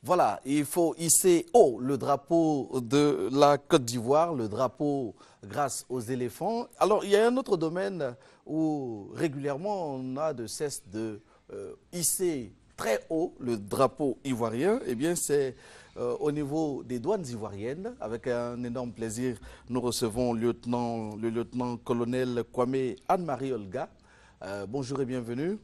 Voilà, il faut hisser haut le drapeau de la Côte d'Ivoire, le drapeau grâce aux éléphants. Alors, il y a un autre domaine où régulièrement on a de cesse de hisser très haut le drapeau ivoirien. Eh bien, c'est au niveau des douanes ivoiriennes. Avec un énorme plaisir, nous recevons le lieutenant-colonel Kwame Anne-Marie Olga. Bonjour et bienvenue.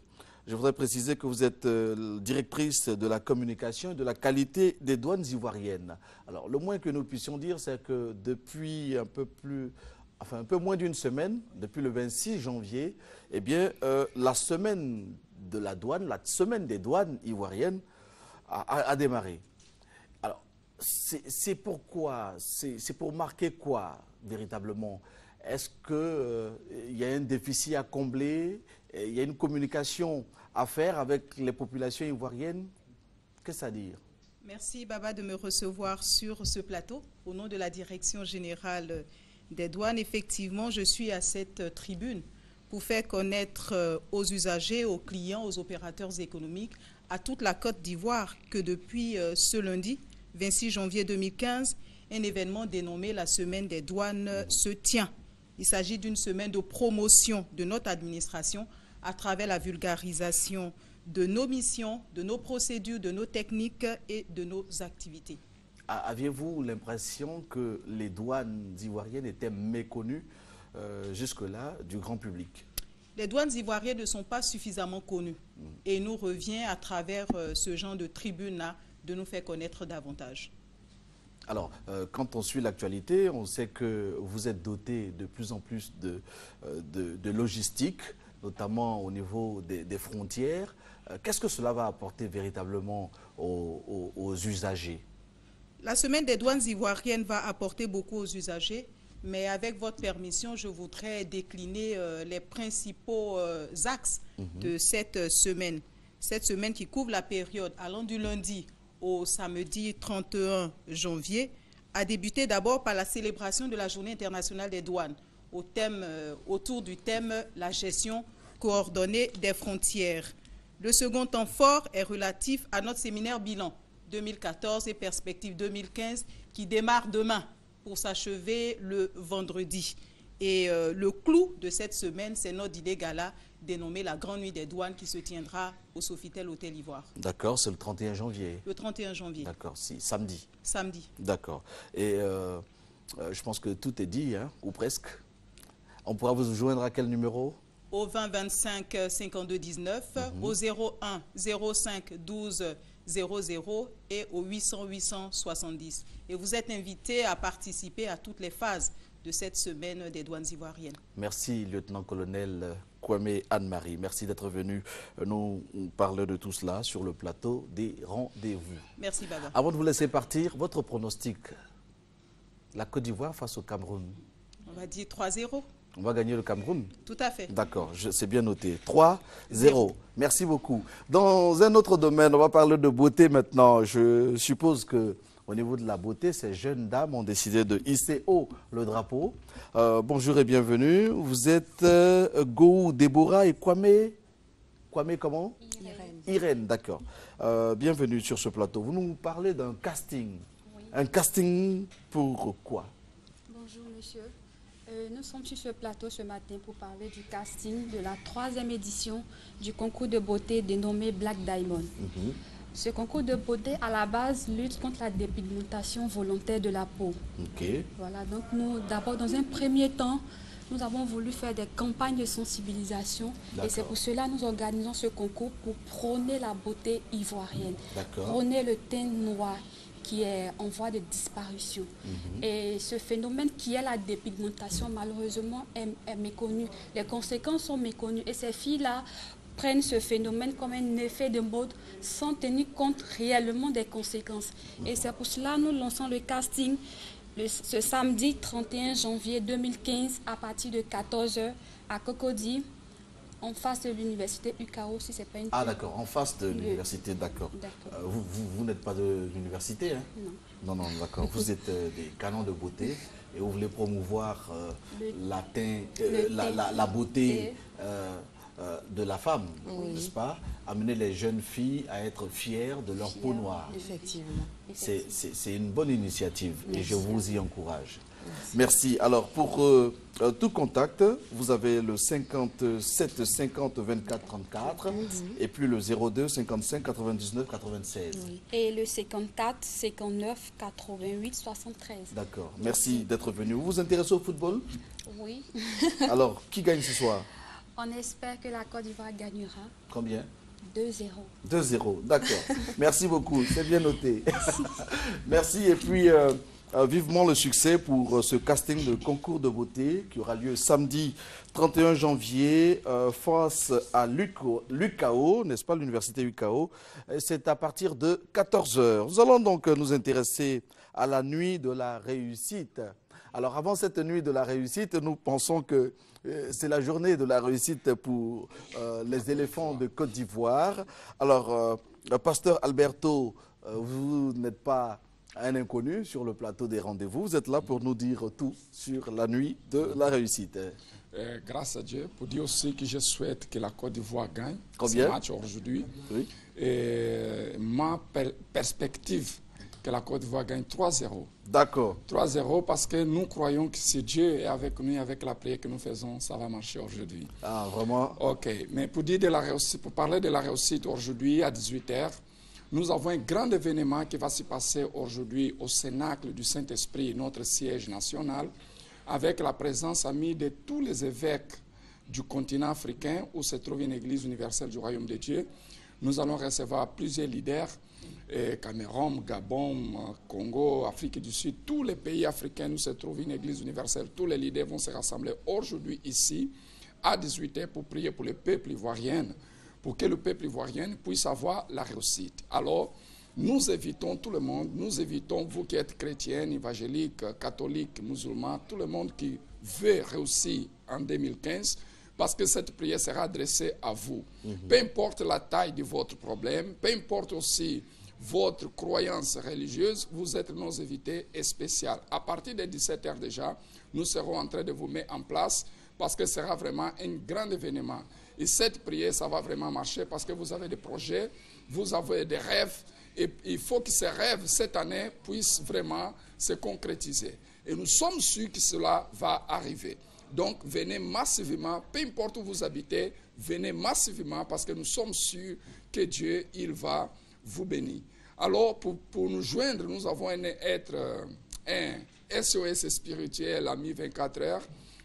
Je voudrais préciser que vous êtes directrice de la communication et de la qualité des douanes ivoiriennes. Alors, le moins que nous puissions dire, c'est que depuis un peu moins d'une semaine, depuis le 26 janvier, eh bien, la semaine de la douane, la semaine des douanes ivoiriennes a démarré. Alors, c'est pourquoi, c'est pour marquer quoi, véritablement? Est-ce qu'il y a un déficit à combler? Il y a une communication à faire avec les populations ivoiriennes? Qu'est-ce à dire? Merci Baba de me recevoir sur ce plateau. Au nom de la Direction générale des douanes, effectivement, je suis à cette tribune pour faire connaître aux usagers, aux clients, aux opérateurs économiques, à toute la Côte d'Ivoire que depuis ce lundi, 26 janvier 2015, un événement dénommé la Semaine des douanes se tient. Il s'agit d'une semaine de promotion de notre administration à travers la vulgarisation de nos missions, de nos procédures, de nos techniques et de nos activités. Aviez-vous l'impression que les douanes ivoiriennes étaient méconnues jusque-là du grand public? Les douanes ivoiriennes ne sont pas suffisamment connues et il nous revient à travers ce genre de tribune-là de nous faire connaître davantage. Alors, quand on suit l'actualité, on sait que vous êtes doté de plus en plus de logistique, notamment au niveau des frontières. Qu'est-ce que cela va apporter véritablement aux usagers? La semaine des douanes ivoiriennes va apporter beaucoup aux usagers, mais avec votre permission, je voudrais décliner les principaux axes de cette semaine. Cette semaine qui couvre la période allant du lundi au samedi 31 janvier a débuté d'abord par la célébration de la Journée internationale des douanes autour du thème « La gestion coordonnée des frontières ». Le second temps fort est relatif à notre séminaire bilan 2014 et perspective 2015 qui démarre demain pour s'achever le vendredi. Et le clou de cette semaine, c'est notre dîner gala dénommé la Grande Nuit des douanes qui se tiendra au Sofitel Hôtel Ivoire. D'accord, c'est le 31 janvier. Le 31 janvier. D'accord, si, samedi. Samedi. D'accord. Et je pense que tout est dit, hein, ou presque. On pourra vous joindre à quel numéro? Au 20 25 52 19, au 01 05 12 00 et au 800 870. Et vous êtes invité à participer à toutes les phases de cette semaine des douanes ivoiriennes. Merci, lieutenant-colonel Kwame Anne-Marie. Merci d'être venu nous parler de tout cela sur le plateau des rendez-vous. Merci, Baba. Avant de vous laisser partir, votre pronostic, la Côte d'Ivoire face au Cameroun? On va dire 3-0. On va gagner le Cameroun? Tout à fait. D'accord, c'est bien noté. 3-0. Merci beaucoup. Dans un autre domaine, on va parler de beauté maintenant. Je suppose que au niveau de la beauté, ces jeunes dames ont décidé de hisser haut le drapeau. Bonjour et bienvenue. Vous êtes Go, Déborah et Kwame. Kwame comment? Irène. Irène, d'accord. Bienvenue sur ce plateau. Vous nous parlez d'un casting. Oui. Un casting pour quoi? Bonjour monsieur. Nous sommes sur ce plateau ce matin pour parler du casting de la 3e édition du concours de beauté dénommé Black Diamond. Ce concours de beauté, à la base, lutte contre la dépigmentation volontaire de la peau. Ok. Voilà, donc nous, d'abord, dans un premier temps, nous avons voulu faire des campagnes de sensibilisation. Et c'est pour cela que nous organisons ce concours pour prôner la beauté ivoirienne. Prôner le teint noir qui est en voie de disparition. Et ce phénomène qui est la dépigmentation, malheureusement, est méconnu. Les conséquences sont méconnues. Et ces filles-là prennent ce phénomène comme un effet de mode sans tenir compte réellement des conséquences. Et c'est pour cela que nous lançons le casting ce samedi 31 janvier 2015 à partir de 14 h à Cocody, en face de l'université UCAO, si c'est pas une... Ah d'accord, en face de l'université, d'accord. Vous n'êtes pas de l'université, hein? Non. Non, d'accord. Vous êtes des canons de beauté et vous voulez promouvoir la beauté de la femme, n'est-ce pas? Amener les jeunes filles à être fières de leur peau noire. Effectivement. C'est une bonne initiative et je vous y encourage. Merci. Merci. Alors, pour tout contact, vous avez le 57 50 24 34 et puis le 02 55 99 96. Oui. Et le 54 59 88 73. D'accord. Merci d'être venu. Vous vous intéressez au football? Oui. Alors, qui gagne ce soir? On espère que la Côte d'Ivoire gagnera. Combien? 2-0. 2-0, d'accord. Merci beaucoup, c'est bien noté. Merci et puis vivement le succès pour ce casting de concours de beauté qui aura lieu samedi 31 janvier face à l'UCAO, n'est-ce pas, l'université UCAO. C'est à partir de 14 h. Nous allons donc nous intéresser à la nuit de la réussite. Alors avant cette nuit de la réussite, nous pensons que c'est la journée de la réussite pour les éléphants de Côte d'Ivoire. Alors, Pasteur Alberto, vous n'êtes pas un inconnu sur le plateau des rendez-vous. Vous êtes là pour nous dire tout sur la nuit de la réussite. Grâce à Dieu, pour dire aussi que je souhaite que la Côte d'Ivoire gagne ce match aujourd'hui. Oui. Et ma perspective, que la Côte d'Ivoire gagne 3-0. D'accord. 3-0 parce que nous croyons que si Dieu est avec nous, avec la prière que nous faisons, ça va marcher aujourd'hui. Ah, vraiment? Ok. Mais pour dire de la réussite, pour parler de la réussite aujourd'hui à 18 h, nous avons un grand événement qui va se passer aujourd'hui au Cénacle du Saint-Esprit, notre siège national, avec la présence amie de tous les évêques du continent africain où se trouve une église universelle du Royaume de Dieu. Nous allons recevoir plusieurs leaders, Cameroun, Gabon, Congo, Afrique du Sud, tous les pays africains où se trouve une église universelle. Tous les leaders vont se rassembler aujourd'hui ici à 18 h pour prier pour le peuple ivoirien, pour que le peuple ivoirien puisse avoir la réussite. Alors, nous invitons tout le monde, nous invitons vous qui êtes chrétiens, évangéliques, catholiques, musulmans, tout le monde qui veut réussir en 2015, parce que cette prière sera adressée à vous. Peu importe la taille de votre problème, peu importe aussi votre croyance religieuse, vous êtes nos invités spéciaux. À partir de 17 h déjà, nous serons en train de vous mettre en place parce que ce sera vraiment un grand événement. Et cette prière, ça va vraiment marcher parce que vous avez des projets, vous avez des rêves et il faut que ces rêves, cette année, puissent vraiment se concrétiser. Et nous sommes sûrs que cela va arriver. Donc, venez massivement, peu importe où vous habitez, venez massivement parce que nous sommes sûrs que Dieu, il va vous bénir. Alors, pour nous joindre, nous avons un SOS spirituel à 24 h.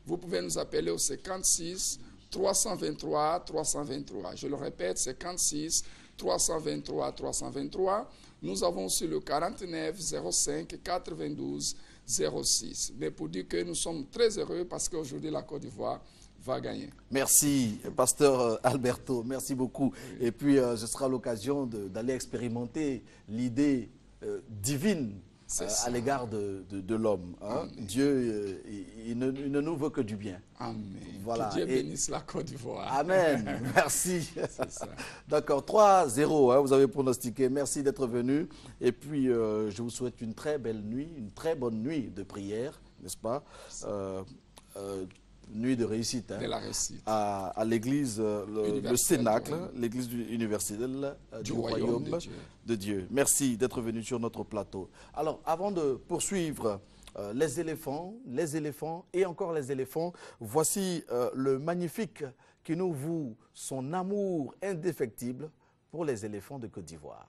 Vous pouvez nous appeler au 56 323 323. Je le répète, 56 323 323. Nous avons aussi le 49 05 92 06. Mais pour dire que nous sommes très heureux parce qu'aujourd'hui la Côte d'Ivoire va gagner. Merci, Pasteur Alberto. Merci beaucoup. Oui. Et puis, ce sera l'occasion d'aller expérimenter l'idée divine à l'égard de l'homme. Hein? Dieu, il ne nous veut que du bien. Amen. Voilà. Que Dieu bénisse la Côte d'Ivoire. Amen. Merci. D'accord. 3-0, hein, vous avez pronostiqué. Merci d'être venu. Et puis, je vous souhaite une très belle nuit, une très bonne nuit de prière, n'est-ce pas? Nuit de réussite, hein, de la réussite. À l'église, le Cénacle, l'église universelle du Royaume de Dieu. Merci d'être venu sur notre plateau. Alors, avant de poursuivre les éléphants et encore les éléphants, voici le magnifique qui nous voue son amour indéfectible pour les éléphants de Côte d'Ivoire.